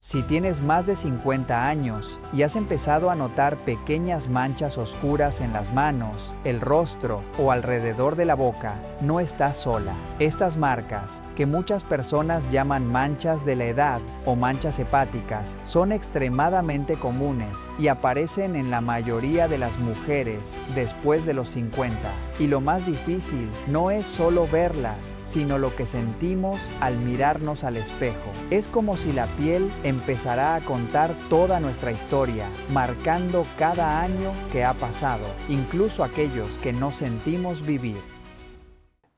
Si tienes más de 50 años y has empezado a notar pequeñas manchas oscuras en las manos, el rostro o alrededor de la boca, no estás sola. Estas marcas, que muchas personas llaman manchas de la edad o manchas hepáticas, son extremadamente comunes y aparecen en la mayoría de las mujeres después de los 50. Y lo más difícil no es solo verlas, sino lo que sentimos al mirarnos al espejo. Es como si la piel empezará a contar toda nuestra historia, marcando cada año que ha pasado, incluso aquellos que no sentimos vivir.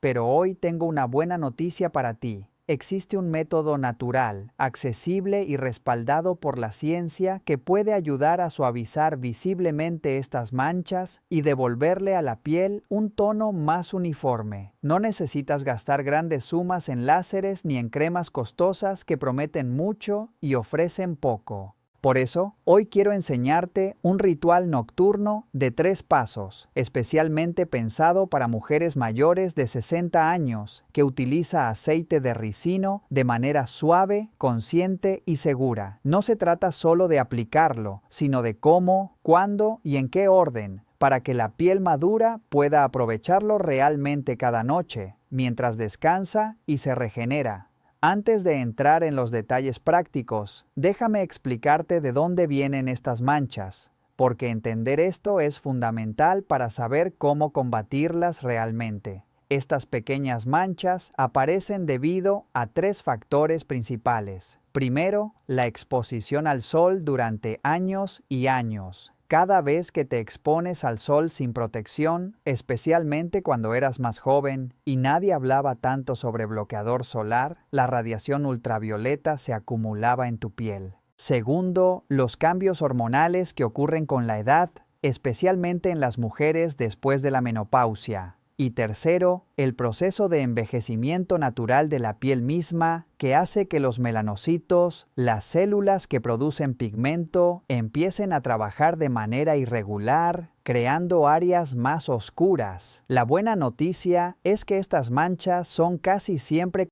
Pero hoy tengo una buena noticia para ti. Existe un método natural, accesible y respaldado por la ciencia que puede ayudar a suavizar visiblemente estas manchas y devolverle a la piel un tono más uniforme. No necesitas gastar grandes sumas en láseres ni en cremas costosas que prometen mucho y ofrecen poco. Por eso, hoy quiero enseñarte un ritual nocturno de 3 pasos, especialmente pensado para mujeres mayores de 60 años, que utiliza aceite de ricino de manera suave, consciente y segura. No se trata solo de aplicarlo, sino de cómo, cuándo y en qué orden, para que la piel madura pueda aprovecharlo realmente cada noche, mientras descansa y se regenera. Antes de entrar en los detalles prácticos, déjame explicarte de dónde vienen estas manchas, porque entender esto es fundamental para saber cómo combatirlas realmente. Estas pequeñas manchas aparecen debido a 3 factores principales. Primero, la exposición al sol durante años y años. Cada vez que te expones al sol sin protección, especialmente cuando eras más joven y nadie hablaba tanto sobre bloqueador solar, la radiación ultravioleta se acumulaba en tu piel. Segundo, los cambios hormonales que ocurren con la edad, especialmente en las mujeres después de la menopausia. Y tercero, el proceso de envejecimiento natural de la piel misma que hace que los melanocitos, las células que producen pigmento, empiecen a trabajar de manera irregular, creando áreas más oscuras. La buena noticia es que estas manchas son casi siempre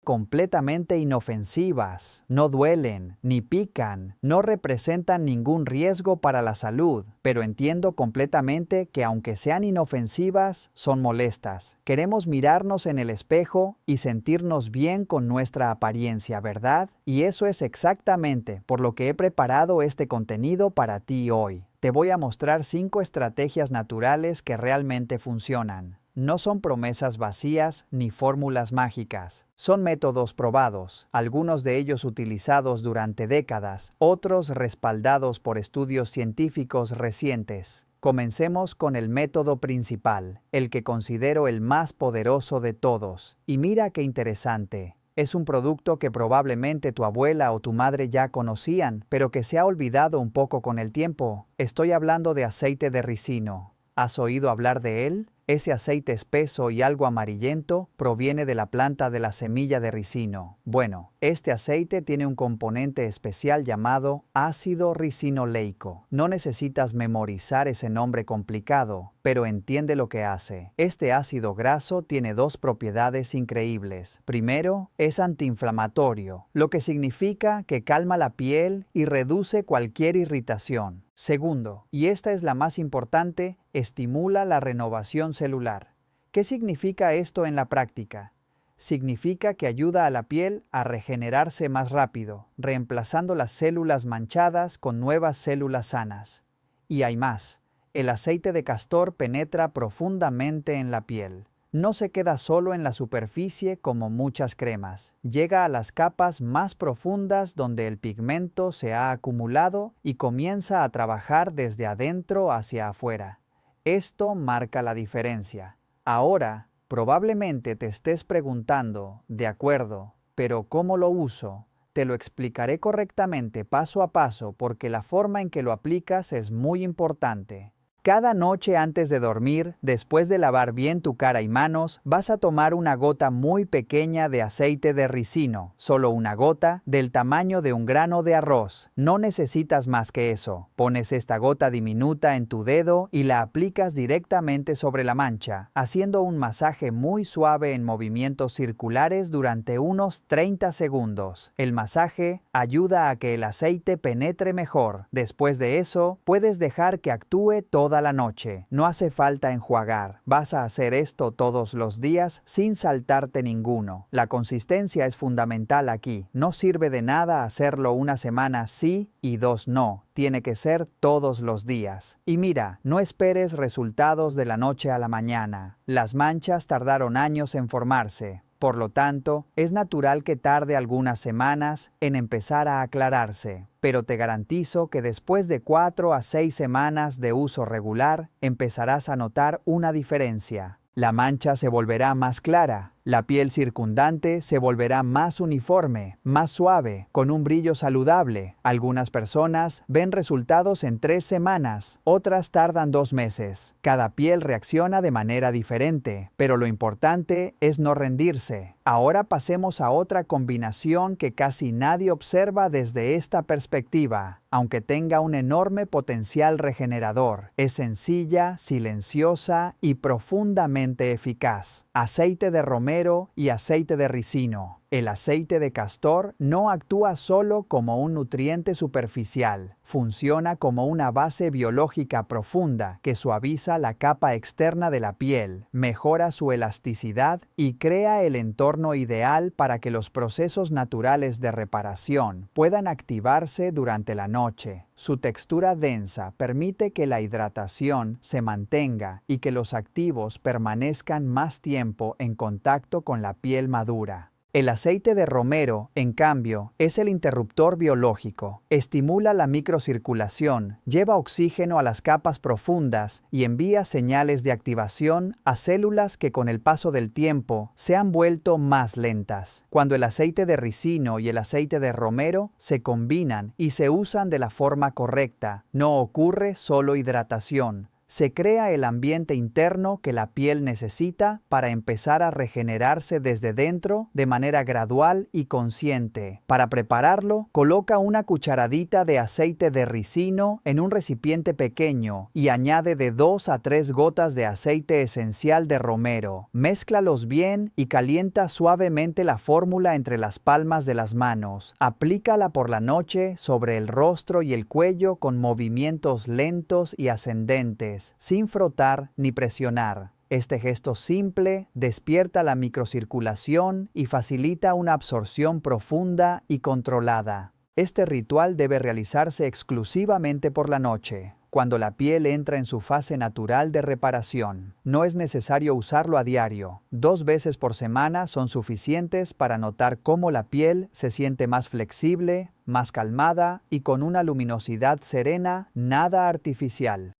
completamente inofensivas, no duelen, ni pican, no representan ningún riesgo para la salud, pero entiendo completamente que aunque sean inofensivas, son molestas. Queremos mirarnos en el espejo y sentirnos bien con nuestra apariencia, ¿verdad? Y eso es exactamente por lo que he preparado este contenido para ti hoy. Te voy a mostrar 5 estrategias naturales que realmente funcionan. No son promesas vacías ni fórmulas mágicas. Son métodos probados, algunos de ellos utilizados durante décadas, otros respaldados por estudios científicos recientes. Comencemos con el método principal, el que considero el más poderoso de todos. Y mira qué interesante. Es un producto que probablemente tu abuela o tu madre ya conocían, pero que se ha olvidado un poco con el tiempo. Estoy hablando de aceite de ricino. ¿Has oído hablar de él? Ese aceite espeso y algo amarillento proviene de la planta de la semilla de ricino. Bueno, este aceite tiene un componente especial llamado ácido ricinoleico. No necesitas memorizar ese nombre complicado, pero entiende lo que hace. Este ácido graso tiene 2 propiedades increíbles. Primero, es antiinflamatorio, lo que significa que calma la piel y reduce cualquier irritación. Segundo, y esta es la más importante, estimula la renovación celular. ¿Qué significa esto en la práctica? Significa que ayuda a la piel a regenerarse más rápido, reemplazando las células manchadas con nuevas células sanas. Y hay más. El aceite de castor penetra profundamente en la piel. No se queda solo en la superficie como muchas cremas. Llega a las capas más profundas donde el pigmento se ha acumulado y comienza a trabajar desde adentro hacia afuera. Esto marca la diferencia. Ahora, probablemente te estés preguntando, de acuerdo, pero ¿cómo lo uso? Te lo explicaré correctamente paso a paso porque la forma en que lo aplicas es muy importante. Cada noche antes de dormir, después de lavar bien tu cara y manos, vas a tomar una gota muy pequeña de aceite de ricino, solo una gota, del tamaño de un grano de arroz. No necesitas más que eso. Pones esta gota diminuta en tu dedo y la aplicas directamente sobre la mancha, haciendo un masaje muy suave en movimientos circulares durante unos 30 segundos. El masaje ayuda a que el aceite penetre mejor. Después de eso, puedes dejar que actúe toda la noche. No hace falta enjuagar. Vas a hacer esto todos los días sin saltarte ninguno. La consistencia es fundamental aquí. No sirve de nada hacerlo una semana sí y 2 no. Tiene que ser todos los días. Y mira, no esperes resultados de la noche a la mañana. Las manchas tardaron años en formarse. Por lo tanto, es natural que tarde algunas semanas en empezar a aclararse, pero te garantizo que después de 4 a 6 semanas de uso regular, empezarás a notar una diferencia. La mancha se volverá más clara, la piel circundante se volverá más uniforme, más suave, con un brillo saludable. Algunas personas ven resultados en 3 semanas, otras tardan 2 meses. Cada piel reacciona de manera diferente, pero lo importante es no rendirse. Ahora pasemos a otra combinación que casi nadie observa desde esta perspectiva, aunque tenga un enorme potencial regenerador. Es sencilla, silenciosa y profundamente eficaz. Aceite de romero y aceite de ricino. El aceite de castor no actúa solo como un nutriente superficial, funciona como una base biológica profunda que suaviza la capa externa de la piel, mejora su elasticidad y crea el entorno ideal para que los procesos naturales de reparación puedan activarse durante la noche. Su textura densa permite que la hidratación se mantenga y que los activos permanezcan más tiempo en contacto con la piel madura. El aceite de romero, en cambio, es el interruptor biológico. Estimula la microcirculación, lleva oxígeno a las capas profundas y envía señales de activación a células que con el paso del tiempo se han vuelto más lentas. Cuando el aceite de ricino y el aceite de romero se combinan y se usan de la forma correcta, no ocurre solo hidratación. Se crea el ambiente interno que la piel necesita para empezar a regenerarse desde dentro de manera gradual y consciente. Para prepararlo, coloca una cucharadita de aceite de ricino en un recipiente pequeño y añade de 2 a 3 gotas de aceite esencial de romero. Mézclalos bien y calienta suavemente la fórmula entre las palmas de las manos. Aplícala por la noche sobre el rostro y el cuello con movimientos lentos y ascendentes, sin frotar ni presionar. Este gesto simple despierta la microcirculación y facilita una absorción profunda y controlada. Este ritual debe realizarse exclusivamente por la noche, cuando la piel entra en su fase natural de reparación. No es necesario usarlo a diario. 2 veces por semana son suficientes para notar cómo la piel se siente más flexible, más calmada y con una luminosidad serena, nada artificial.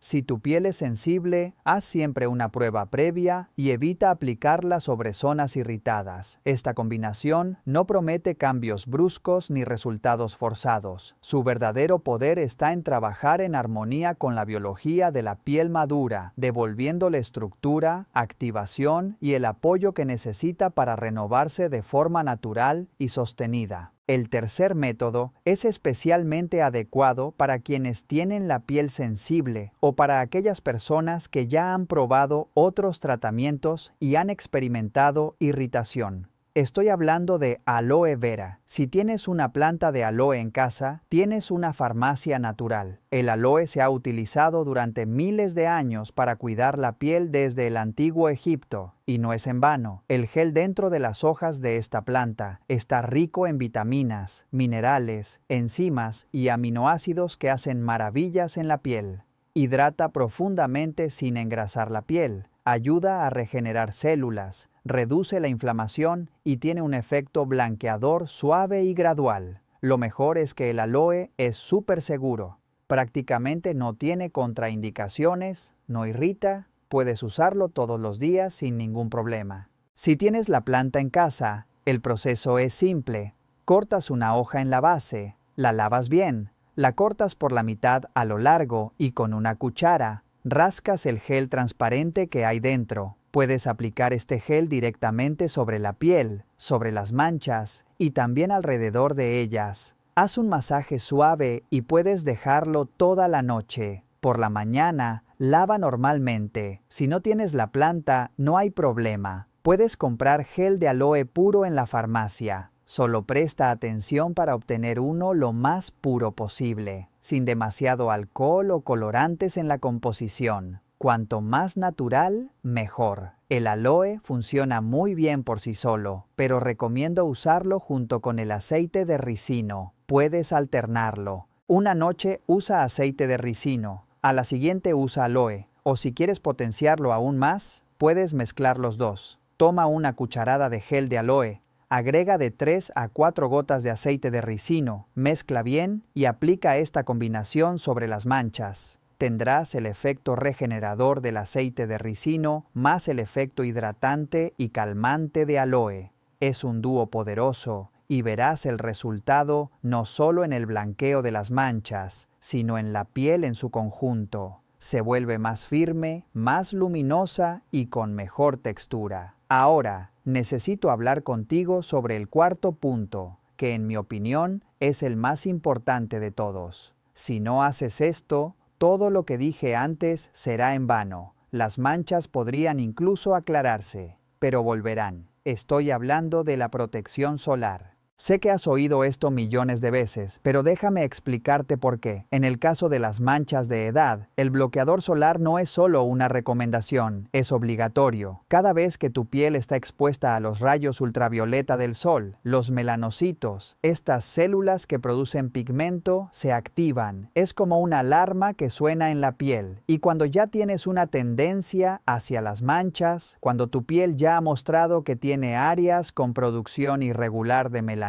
Si tu piel es sensible, haz siempre una prueba previa y evita aplicarla sobre zonas irritadas. Esta combinación no promete cambios bruscos ni resultados forzados. Su verdadero poder está en trabajar en armonía con la biología de la piel madura, devolviéndole estructura, activación y el apoyo que necesita para renovarse de forma natural y sostenida. El tercer método es especialmente adecuado para quienes tienen la piel sensible o para aquellas personas que ya han probado otros tratamientos y han experimentado irritación. Estoy hablando de aloe vera. Si tienes una planta de aloe en casa, tienes una farmacia natural. El aloe se ha utilizado durante miles de años para cuidar la piel desde el antiguo Egipto. Y no es en vano. El gel dentro de las hojas de esta planta está rico en vitaminas, minerales, enzimas y aminoácidos que hacen maravillas en la piel. Hidrata profundamente sin engrasar la piel. Ayuda a regenerar células, reduce la inflamación y tiene un efecto blanqueador suave y gradual. Lo mejor es que el aloe es súper seguro. Prácticamente no tiene contraindicaciones, no irrita, puedes usarlo todos los días sin ningún problema. Si tienes la planta en casa, el proceso es simple. Cortas una hoja en la base, la lavas bien, La cortas por la mitad a lo largo y con una cuchara, rascas el gel transparente que hay dentro. Puedes aplicar este gel directamente sobre la piel, sobre las manchas y también alrededor de ellas. Haz un masaje suave y puedes dejarlo toda la noche. Por la mañana, lava normalmente. Si no tienes la planta, no hay problema. Puedes comprar gel de aloe puro en la farmacia. Solo presta atención para obtener uno lo más puro posible, sin demasiado alcohol o colorantes en la composición. Cuanto más natural, mejor. El aloe funciona muy bien por sí solo, pero recomiendo usarlo junto con el aceite de ricino. Puedes alternarlo. Una noche usa aceite de ricino, a la siguiente usa aloe, o si quieres potenciarlo aún más, puedes mezclar los dos. Toma una cucharada de gel de aloe, agrega de 3 a 4 gotas de aceite de ricino, mezcla bien y aplica esta combinación sobre las manchas. Tendrás el efecto regenerador del aceite de ricino más el efecto hidratante y calmante de aloe. Es un dúo poderoso y verás el resultado no solo en el blanqueo de las manchas, sino en la piel en su conjunto. Se vuelve más firme, más luminosa y con mejor textura. Ahora, necesito hablar contigo sobre el cuarto punto, que en mi opinión es el más importante de todos. Si no haces esto, todo lo que dije antes será en vano. Las manchas podrían incluso aclararse, pero volverán. Estoy hablando de la protección solar. Sé que has oído esto millones de veces, pero déjame explicarte por qué. En el caso de las manchas de edad, el bloqueador solar no es solo una recomendación, es obligatorio. Cada vez que tu piel está expuesta a los rayos ultravioleta del sol, los melanocitos, estas células que producen pigmento, se activan. Es como una alarma que suena en la piel. Y cuando ya tienes una tendencia hacia las manchas, cuando tu piel ya ha mostrado que tiene áreas con producción irregular de melanina,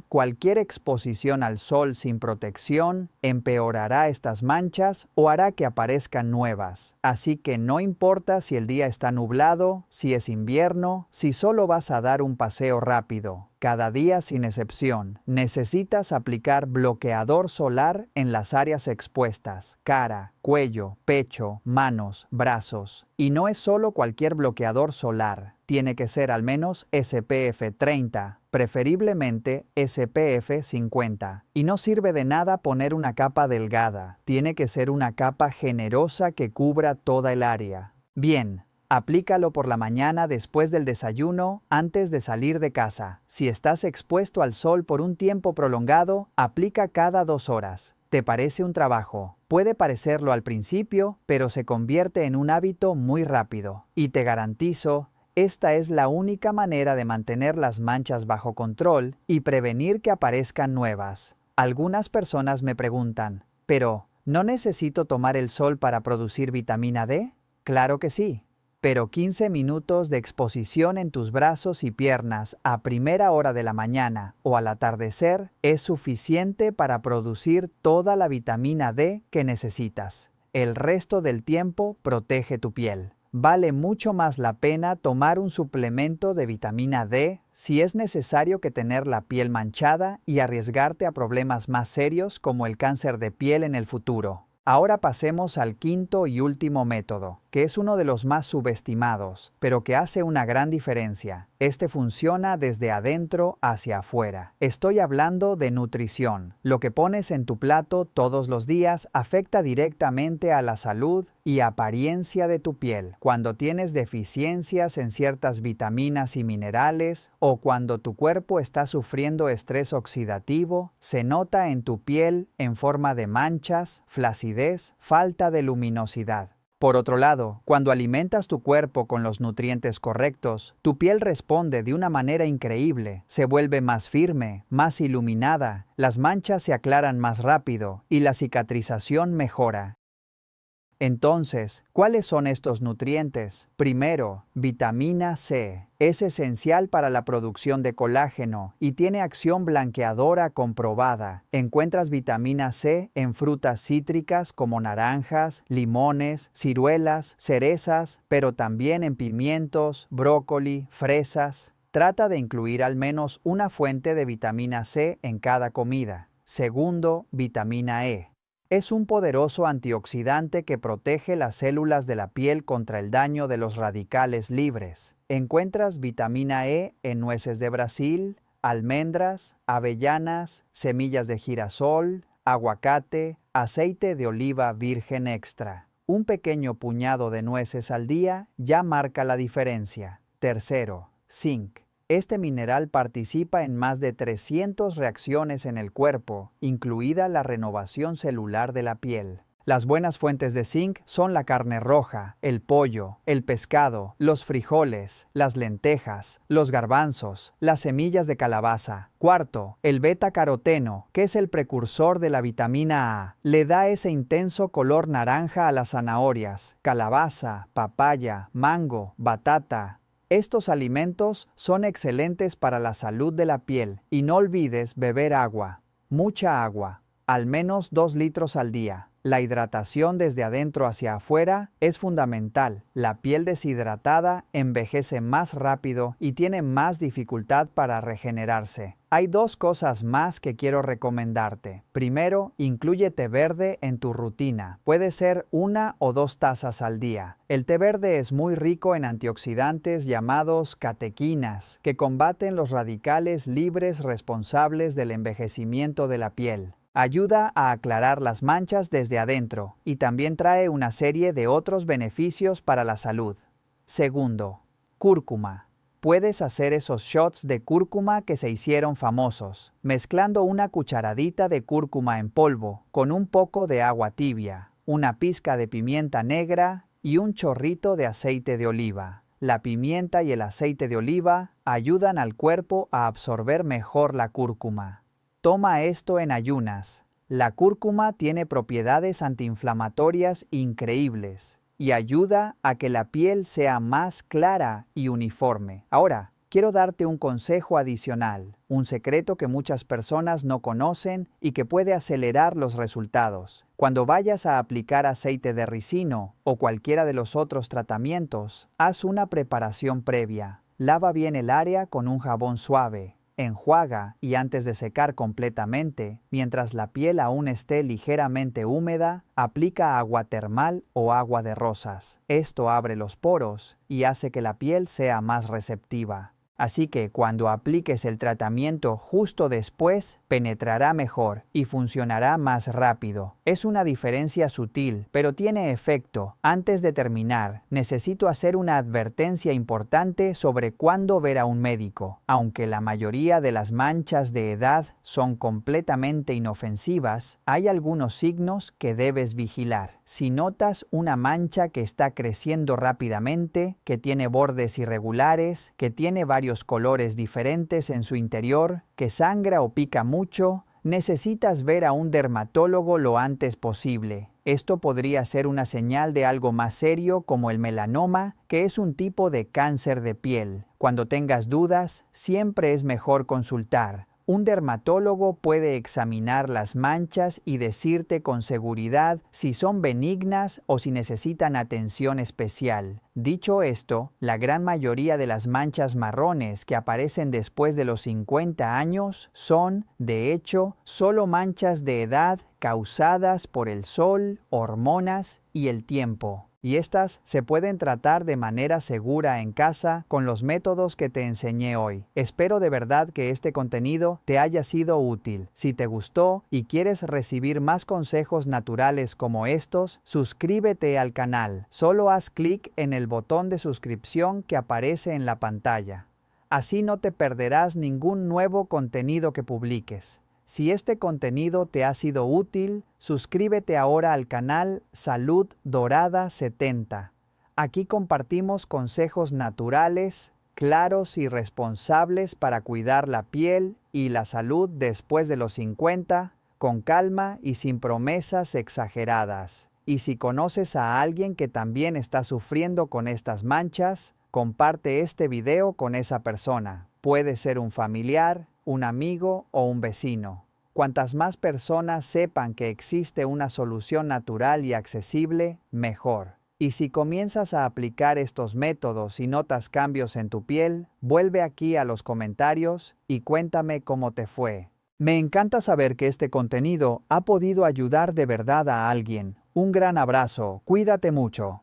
cualquier exposición al sol sin protección empeorará estas manchas o hará que aparezcan nuevas. Así que no importa si el día está nublado, si es invierno, si solo vas a dar un paseo rápido. Cada día sin excepción, necesitas aplicar bloqueador solar en las áreas expuestas, cara, cuello, pecho, manos, brazos. Y no es solo cualquier bloqueador solar, tiene que ser al menos SPF 30, preferiblemente SPF 50. Y no sirve de nada poner una capa delgada, tiene que ser una capa generosa que cubra toda el área. Bien. Aplícalo por la mañana después del desayuno, antes de salir de casa. Si estás expuesto al sol por un tiempo prolongado, aplica cada 2 horas. ¿Te parece un trabajo? Puede parecerlo al principio, pero se convierte en un hábito muy rápido. Y te garantizo, esta es la única manera de mantener las manchas bajo control y prevenir que aparezcan nuevas. Algunas personas me preguntan, ¿pero no necesito tomar el sol para producir vitamina D? Claro que sí. Pero 15 minutos de exposición en tus brazos y piernas a primera hora de la mañana o al atardecer es suficiente para producir toda la vitamina D que necesitas. El resto del tiempo protege tu piel. Vale mucho más la pena tomar un suplemento de vitamina D si es necesario que tener la piel manchada y arriesgarte a problemas más serios como el cáncer de piel en el futuro. Ahora pasemos al quinto y último método, que es uno de los más subestimados, pero que hace una gran diferencia. Este funciona desde adentro hacia afuera. Estoy hablando de nutrición. Lo que pones en tu plato todos los días afecta directamente a la salud y apariencia de tu piel. Cuando tienes deficiencias en ciertas vitaminas y minerales, o cuando tu cuerpo está sufriendo estrés oxidativo, se nota en tu piel en forma de manchas, flacidez, falta de luminosidad. Por otro lado, cuando alimentas tu cuerpo con los nutrientes correctos, tu piel responde de una manera increíble, se vuelve más firme, más iluminada, las manchas se aclaran más rápido y la cicatrización mejora. Entonces, ¿cuáles son estos nutrientes? Primero, vitamina C. Es esencial para la producción de colágeno y tiene acción blanqueadora comprobada. Encuentras vitamina C en frutas cítricas como naranjas, limones, ciruelas, cerezas, pero también en pimientos, brócoli, fresas. Trata de incluir al menos una fuente de vitamina C en cada comida. Segundo, vitamina E. Es un poderoso antioxidante que protege las células de la piel contra el daño de los radicales libres. Encuentras vitamina E en nueces de Brasil, almendras, avellanas, semillas de girasol, aguacate, aceite de oliva virgen extra. Un pequeño puñado de nueces al día ya marca la diferencia. Tercero, zinc. Este mineral participa en más de 300 reacciones en el cuerpo, incluida la renovación celular de la piel. Las buenas fuentes de zinc son la carne roja, el pollo, el pescado, los frijoles, las lentejas, los garbanzos, las semillas de calabaza. Cuarto, el beta-caroteno, que es el precursor de la vitamina A, le da ese intenso color naranja a las zanahorias, calabaza, papaya, mango, batata. Estos alimentos son excelentes para la salud de la piel y no olvides beber agua, mucha agua, al menos 2 litros al día. La hidratación desde adentro hacia afuera es fundamental. La piel deshidratada envejece más rápido y tiene más dificultad para regenerarse. Hay 2 cosas más que quiero recomendarte. Primero, incluye té verde en tu rutina. Puede ser 1 o 2 tazas al día. El té verde es muy rico en antioxidantes llamados catequinas, que combaten los radicales libres responsables del envejecimiento de la piel. Ayuda a aclarar las manchas desde adentro y también trae una serie de otros beneficios para la salud. Segundo, cúrcuma. Puedes hacer esos shots de cúrcuma que se hicieron famosos, mezclando una cucharadita de cúrcuma en polvo con un poco de agua tibia, una pizca de pimienta negra y un chorrito de aceite de oliva. La pimienta y el aceite de oliva ayudan al cuerpo a absorber mejor la cúrcuma. Toma esto en ayunas. La cúrcuma tiene propiedades antiinflamatorias increíbles y ayuda a que la piel sea más clara y uniforme. Ahora, quiero darte un consejo adicional, un secreto que muchas personas no conocen y que puede acelerar los resultados. Cuando vayas a aplicar aceite de ricino o cualquiera de los otros tratamientos, haz una preparación previa. Lava bien el área con un jabón suave. Enjuaga y antes de secar completamente, mientras la piel aún esté ligeramente húmeda, aplica agua termal o agua de rosas. Esto abre los poros y hace que la piel sea más receptiva. Así que cuando apliques el tratamiento justo después, penetrará mejor y funcionará más rápido. Es una diferencia sutil, pero tiene efecto. Antes de terminar, necesito hacer una advertencia importante sobre cuándo ver a un médico. Aunque la mayoría de las manchas de edad son completamente inofensivas, hay algunos signos que debes vigilar. Si notas una mancha que está creciendo rápidamente, que tiene bordes irregulares, que tiene varios colores diferentes en su interior, que sangra o pica mucho, necesitas ver a un dermatólogo lo antes posible. Esto podría ser una señal de algo más serio como el melanoma, que es un tipo de cáncer de piel. Cuando tengas dudas, siempre es mejor consultar. Un dermatólogo puede examinar las manchas y decirte con seguridad si son benignas o si necesitan atención especial. Dicho esto, la gran mayoría de las manchas marrones que aparecen después de los 50 años son, de hecho, solo manchas de edad causadas por el sol, hormonas y el tiempo. Y estas se pueden tratar de manera segura en casa con los métodos que te enseñé hoy. Espero de verdad que este contenido te haya sido útil. Si te gustó y quieres recibir más consejos naturales como estos, suscríbete al canal. Solo haz clic en el botón de suscripción que aparece en la pantalla. Así no te perderás ningún nuevo contenido que publiques. Si este contenido te ha sido útil, suscríbete ahora al canal Salud Dorada 70. Aquí compartimos consejos naturales, claros y responsables para cuidar la piel y la salud después de los 50, con calma y sin promesas exageradas. Y si conoces a alguien que también está sufriendo con estas manchas, comparte este video con esa persona. Puede ser un familiar, un amigo o un vecino. Cuantas más personas sepan que existe una solución natural y accesible, mejor. Y si comienzas a aplicar estos métodos y notas cambios en tu piel, vuelve aquí a los comentarios y cuéntame cómo te fue. Me encanta saber que este contenido ha podido ayudar de verdad a alguien. Un gran abrazo, cuídate mucho.